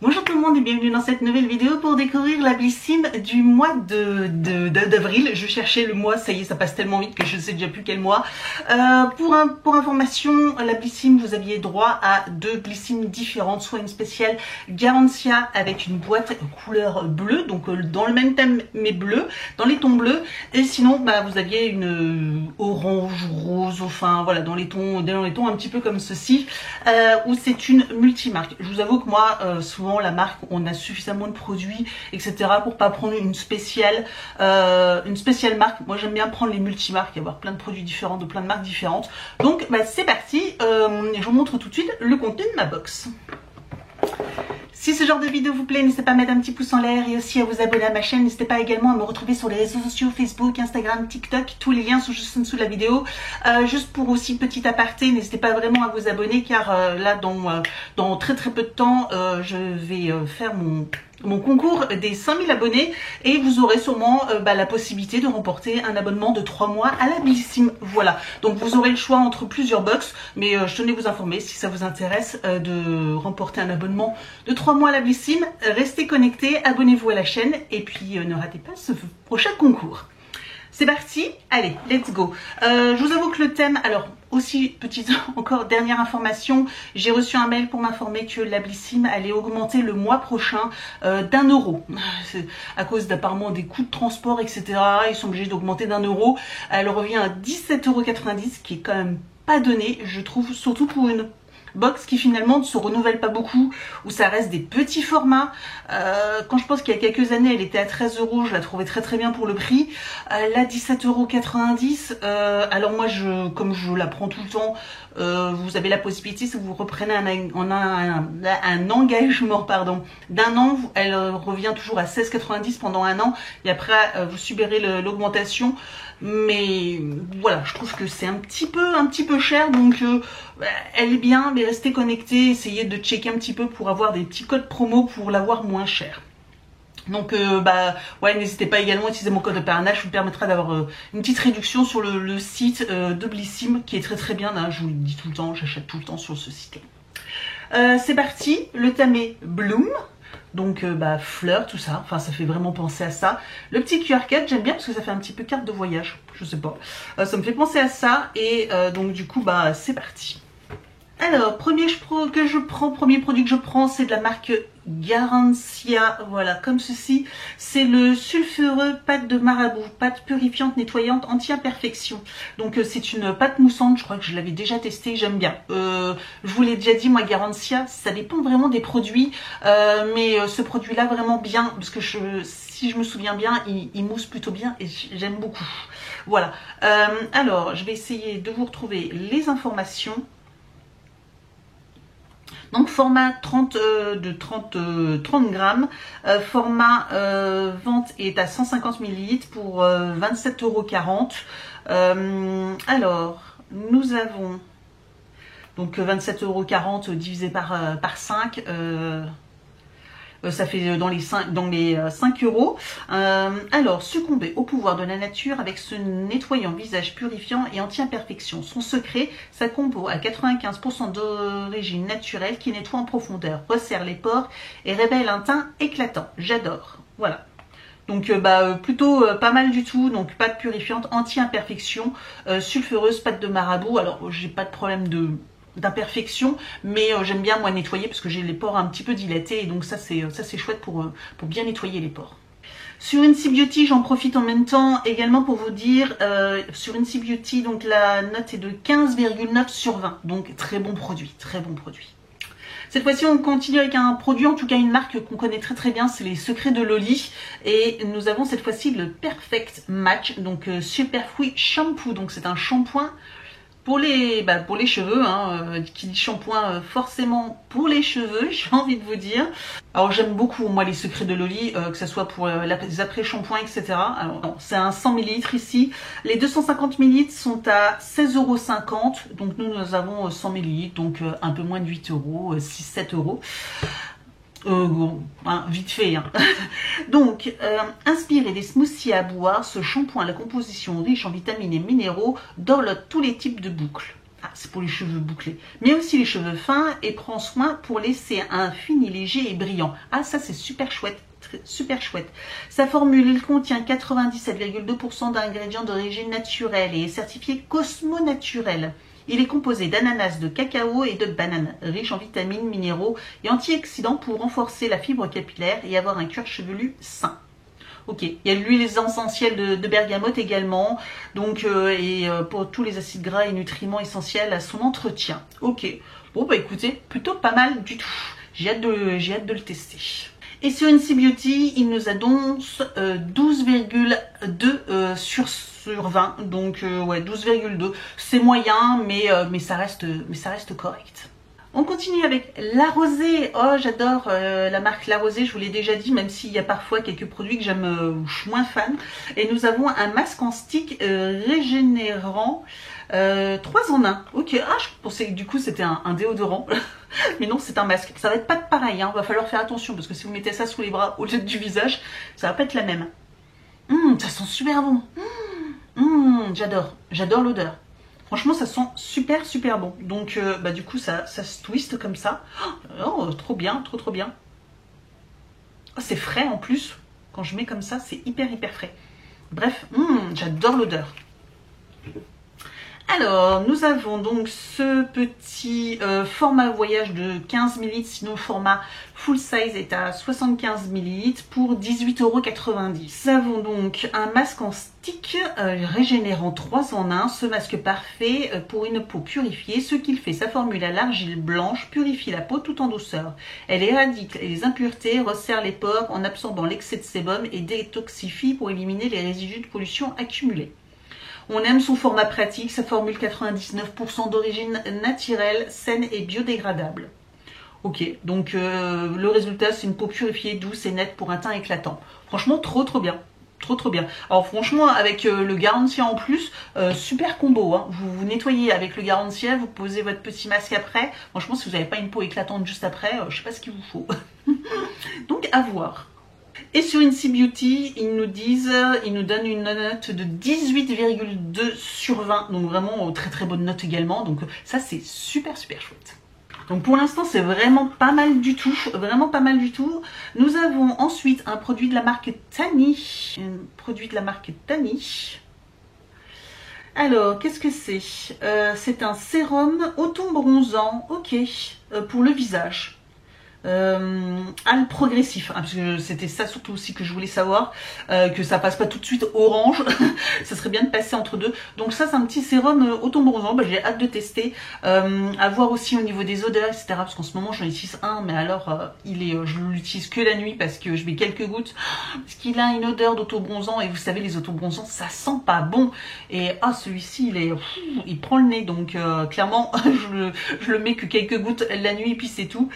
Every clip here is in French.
Bonjour tout le monde et bienvenue dans cette nouvelle vidéo pour découvrir la Blissim du mois d'avril. Je cherchais le mois, ça y est, ça passe tellement vite que je ne sais déjà plus quel mois. Pour information, la Blissim, vous aviez droit à deux Blissim différentes, soit une spéciale Garancia avec une boîte couleur bleue, donc dans le même thème mais bleu, dans les tons bleus, et sinon vous aviez une orange, rose, enfin voilà, dans les tons un petit peu comme ceci, où c'est une multimarque. Je vous avoue que moi, souvent la marque, on a suffisamment de produits, etc. pour pas prendre une spéciale marque. Moi j'aime bien prendre les multimarques et avoir plein de produits différents de plein de marques différentes. Donc c'est parti, je vous montre tout de suite le contenu de ma box. Si ce genre de vidéo vous plaît, n'hésitez pas à mettre un petit pouce en l'air et aussi à vous abonner à ma chaîne. N'hésitez pas également à me retrouver sur les réseaux sociaux, Facebook, Instagram, TikTok. Tous les liens sont juste en dessous de la vidéo. Juste pour aussi petit aparté, n'hésitez pas vraiment à vous abonner car là dans très peu de temps, je vais faire mon concours des 5000 abonnés et vous aurez sûrement la possibilité de remporter un abonnement de 3 mois à la Blissim. Voilà, donc vous aurez le choix entre plusieurs box, mais je tenais à vous informer si ça vous intéresse de remporter un abonnement de 3 mois à la Blissim. Restez connectés, abonnez-vous à la chaîne et puis ne ratez pas ce prochain concours. C'est parti, allez, let's go. Je vous avoue que le thème, alors aussi, petite encore dernière information, j'ai reçu un mail pour m'informer que la Blissim allait augmenter le mois prochain d'1 €. À cause d'apparemment des coûts de transport, etc. Ils sont obligés d'augmenter d'1 €. Elle revient à 17,90 €, qui est quand même pas donné, je trouve, surtout pour une box qui finalement ne se renouvelle pas beaucoup, où ça reste des petits formats. Quand je pense qu'il y a quelques années elle était à 13 €, je la trouvais très bien pour le prix. Là 17,90 €. Alors moi comme je la prends tout le temps, vous avez la possibilité, si vous reprenez un engagement d'1 an, elle revient toujours à 16,90 € pendant 1 an et après vous subirez l'augmentation. Mais voilà, je trouve que c'est un petit peu cher, donc elle est bien, mais restez connectés, essayez de checker un petit peu pour avoir des petits codes promo pour l'avoir moins cher. Donc ouais, n'hésitez pas également à utiliser mon code de parrainage, vous permettra d'avoir une petite réduction sur le site de Blissim qui est très bien, hein, je vous le dis tout le temps, j'achète tout le temps sur ce site là. C'est parti, le thème est Bloom. Donc fleurs, tout ça, enfin ça fait vraiment penser à ça. Le petit QR code, j'aime bien parce que ça fait un petit peu carte de voyage, je sais pas. Ça me fait penser à ça et donc du coup c'est parti. Alors, premier produit que je prends, c'est de la marque Garancia, voilà, comme ceci. C'est le sulfureux pâte de marabout, pâte purifiante, nettoyante, anti-imperfection. Donc c'est une pâte moussante, je crois que je l'avais déjà testé, j'aime bien. Je vous l'ai déjà dit, moi Garancia, ça dépend vraiment des produits, mais ce produit-là vraiment bien, parce que si je me souviens bien, il mousse plutôt bien et j'aime beaucoup. Voilà, alors je vais essayer de vous retrouver les informations. Donc format 30 grammes, format vente est à 150 ml pour 27,40 €. Alors nous avons donc 27,40 € divisé par 5, ça fait dans les 5 €. Alors, succomber au pouvoir de la nature avec ce nettoyant visage purifiant et anti-imperfection. Son secret, sa compo à 95% d'origine naturelle qui nettoie en profondeur, resserre les pores et révèle un teint éclatant. J'adore. Voilà. Donc plutôt pas mal du tout. Donc pâte purifiante, anti-imperfection, sulfureuse, pâte de marabout. Alors j'ai pas de problème d'imperfection, mais j'aime bien moi nettoyer parce que j'ai les pores un petit peu dilatés et donc ça c'est chouette pour bien nettoyer les pores. Sur Incy Beauty, j'en profite en même temps également pour vous dire, sur Incy Beauty, donc la note est de 15,9 sur 20, donc très bon produit, très bon produit. Cette fois-ci, on continue avec un produit, en tout cas une marque qu'on connaît très bien, c'est les Secrets de Loli. Et nous avons cette fois-ci le Perfect Match, donc Superfruit Shampoo, donc c'est un shampoing pour les cheveux, hein, qui dit shampoing forcément pour les cheveux, j'ai envie de vous dire. Alors j'aime beaucoup moi les Secrets de Loli, que ce soit pour les après-shampoings, etc. Alors c'est un 100 ml ici. Les 250 ml sont à 16,50 €. Donc nous avons 100 ml, donc un peu moins de 8 €, 6-7 €. Bon, hein, vite fait. Hein. Donc, inspirez des smoothies à boire. Ce shampoing à la composition riche en vitamines et minéraux dorlote tous les types de boucles. Ah, c'est pour les cheveux bouclés, mais aussi les cheveux fins et prend soin pour laisser un fini léger et brillant. Ah, ça c'est super chouette. Super chouette. Sa formule contient 97,2% d'ingrédients d'origine naturelle et est certifié Cosmo Naturel. Il est composé d'ananas, de cacao et de banane, riche en vitamines, minéraux et antioxydants pour renforcer la fibre capillaire et avoir un cuir chevelu sain. Ok, il y a l'huile essentielle de bergamote également, donc pour tous les acides gras et nutriments essentiels à son entretien. Ok, bon bah écoutez, plutôt pas mal du tout. J'ai hâte de le tester. Et sur NC Beauty, il nous annonce 12,2 sur 20, donc ouais 12,2. C'est moyen, mais ça reste correct. On continue avec La Rosée. Oh, j'adore la marque La Rosée, je vous l'ai déjà dit, même s'il y a parfois quelques produits que j'aime, je suis moins fan. Et nous avons un masque en stick régénérant 3 en 1. Ok, ah, je pensais que du coup c'était un déodorant. Mais non, c'est un masque. Ça va être pas pareil, hein. Va falloir faire attention parce que si vous mettez ça sous les bras au lieu du visage, ça va pas être la même. Ça sent super bon. J'adore l'odeur. Franchement, ça sent super bon. Donc, bah, du coup, ça se twiste comme ça. Oh, trop bien, trop bien. Oh, c'est frais en plus. Quand je mets comme ça, c'est hyper frais. Bref, j'adore l'odeur. Alors, nous avons donc ce petit format voyage de 15 ml, sinon le format full size est à 75 ml pour 18,90 €. Nous avons donc un masque en stick régénérant 3 en 1, ce masque parfait pour une peau purifiée. Ce qu'il fait, sa formule à l'argile blanche purifie la peau tout en douceur. Elle éradique les impuretés, resserre les pores en absorbant l'excès de sébum et détoxifie pour éliminer les résidus de pollution accumulés. On aime son format pratique, sa formule 99% d'origine naturelle, saine et biodégradable. Ok, donc le résultat c'est une peau purifiée, douce et nette pour un teint éclatant. Franchement, trop bien. Trop bien. Alors franchement, avec le Garantia en plus, super combo. Hein. Vous nettoyez avec le Garantia, vous posez votre petit masque après. Franchement, si vous n'avez pas une peau éclatante juste après, je sais pas ce qu'il vous faut. Donc à voir. Et sur NC Beauty, ils nous donnent une note de 18,2 sur 20. Donc vraiment très bonne note également. Donc ça c'est super chouette. Donc pour l'instant c'est vraiment pas mal du tout. Vraiment pas mal du tout. Nous avons ensuite un produit de la marque Tani. Alors, qu'est-ce que c'est? C'est un sérum auto-bronzant, ok, pour le visage. Progressif, hein, parce que c'était ça surtout aussi que je voulais savoir, que ça passe pas tout de suite orange. Ça serait bien de passer entre deux. Donc ça c'est un petit sérum auto-bronzant, j'ai hâte de tester, à voir aussi au niveau des odeurs, etc. Parce qu'en ce moment j'en utilise un, mais alors je l'utilise que la nuit parce que je mets quelques gouttes, parce qu'il a une odeur d'auto-bronzant, et vous savez les auto-bronzants ça sent pas bon, et celui-ci il prend le nez, donc clairement je le mets que quelques gouttes la nuit et puis c'est tout.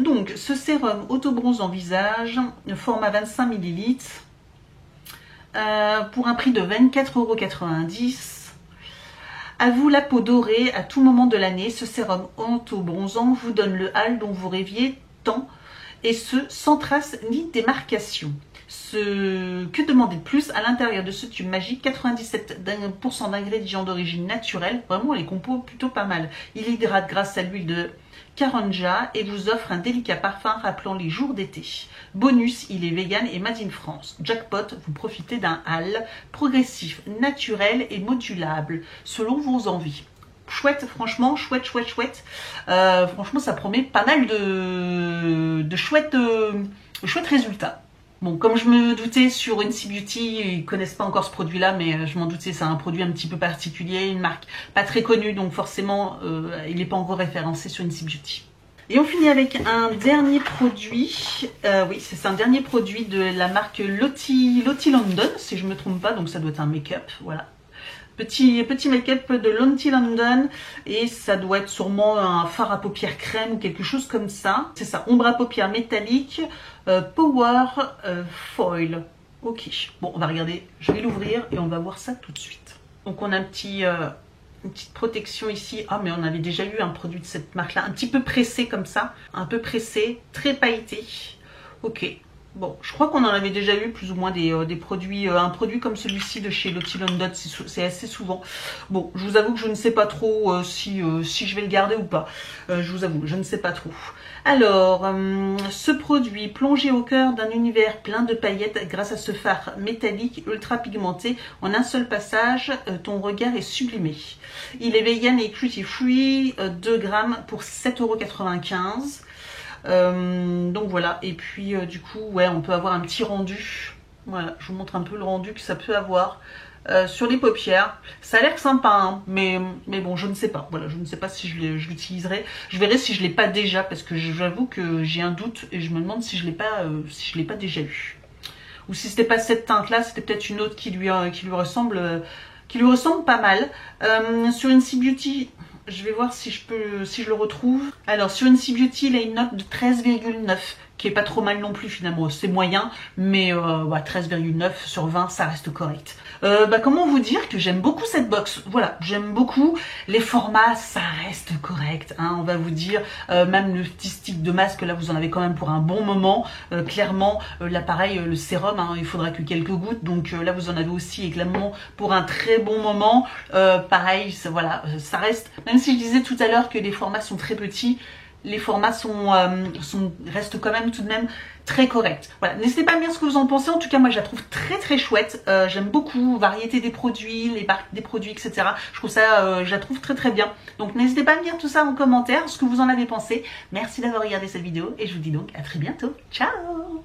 Donc ce sérum auto-bronzant visage, format 25 ml, pour un prix de 24,90 €. À vous la peau dorée à tout moment de l'année, ce sérum auto-bronzant vous donne le hâle dont vous rêviez tant, et ce sans trace ni démarcation. Que demander de plus? À l'intérieur de ce tube magique, 97% d'ingrédients d'origine naturelle, vraiment les compos plutôt pas mal. Il hydrate grâce à l'huile de Karanja et vous offre un délicat parfum rappelant les jours d'été. Bonus, il est vegan et made in France. Jackpot, vous profitez d'un hâle progressif, naturel et modulable, selon vos envies. Chouette, franchement, chouette. Franchement, ça promet pas mal de chouettes résultats. Bon, comme je me doutais, sur NC Beauty, ils connaissent pas encore ce produit-là, mais je m'en doutais, c'est un produit un petit peu particulier, une marque pas très connue, donc forcément, il n'est pas encore référencé sur NC Beauty. Et on finit avec un dernier produit, oui, c'est un dernier produit de la marque Lottie London, si je me trompe pas, donc ça doit être un make-up, voilà. Petit make-up de Lottie London, et ça doit être sûrement un fard à paupières crème ou quelque chose comme ça. C'est ça, ombre à paupières métallique, Power Foil. Ok, bon on va regarder, je vais l'ouvrir et on va voir ça tout de suite. Donc on a un petit une petite protection ici. Ah, mais on avait déjà eu un produit de cette marque-là, un petit peu pressé comme ça, un peu pressé, très pailleté. Ok. Bon, je crois qu'on en avait déjà eu plus ou moins des produits, un produit comme celui-ci de chez Lottie London, c'est assez souvent. Bon, je vous avoue que je ne sais pas trop si je vais le garder ou pas. Je vous avoue, je ne sais pas trop. Alors, ce produit plongé au cœur d'un univers plein de paillettes grâce à ce fard métallique ultra pigmenté. En un seul passage, ton regard est sublimé. Il est vegan et cruelty free, 2 grammes pour 7,95 €. Donc voilà, et puis du coup, ouais, on peut avoir un petit rendu. Voilà, je vous montre un peu le rendu que ça peut avoir sur les paupières. Ça a l'air sympa, hein, mais bon, je ne sais pas. Voilà, je ne sais pas si je l'utiliserai. Je verrai si je l'ai pas déjà, parce que j'avoue que j'ai un doute et je me demande si je l'ai pas déjà eu. Ou si c'était pas cette teinte-là, c'était peut-être une autre qui lui ressemble pas mal. Sur Incy Beauty, je vais voir si je le retrouve. Alors sur Incy Beauty, il a une note de 13,9, qui est pas trop mal non plus finalement. C'est moyen, mais 13,9 sur 20, ça reste correct. Comment vous dire que j'aime beaucoup cette box. Voilà, j'aime beaucoup. Les formats, ça reste correct, hein, on va vous dire. Même le petit stick de masque, là, vous en avez quand même pour un bon moment. Clairement, là, pareil, le sérum, hein, il faudra que quelques gouttes. Donc là, vous en avez aussi également pour un très bon moment. Pareil, voilà, ça reste... Même si je disais tout à l'heure que les formats sont très petits, les formats restent quand même tout de même très corrects. Voilà, n'hésitez pas à me dire ce que vous en pensez. En tout cas, moi, je la trouve très très chouette. J'aime beaucoup variété des produits, les marques des produits, etc. Je trouve ça, je la trouve très très bien. Donc, n'hésitez pas à me dire tout ça en commentaire, ce que vous en avez pensé. Merci d'avoir regardé cette vidéo et je vous dis donc à très bientôt. Ciao!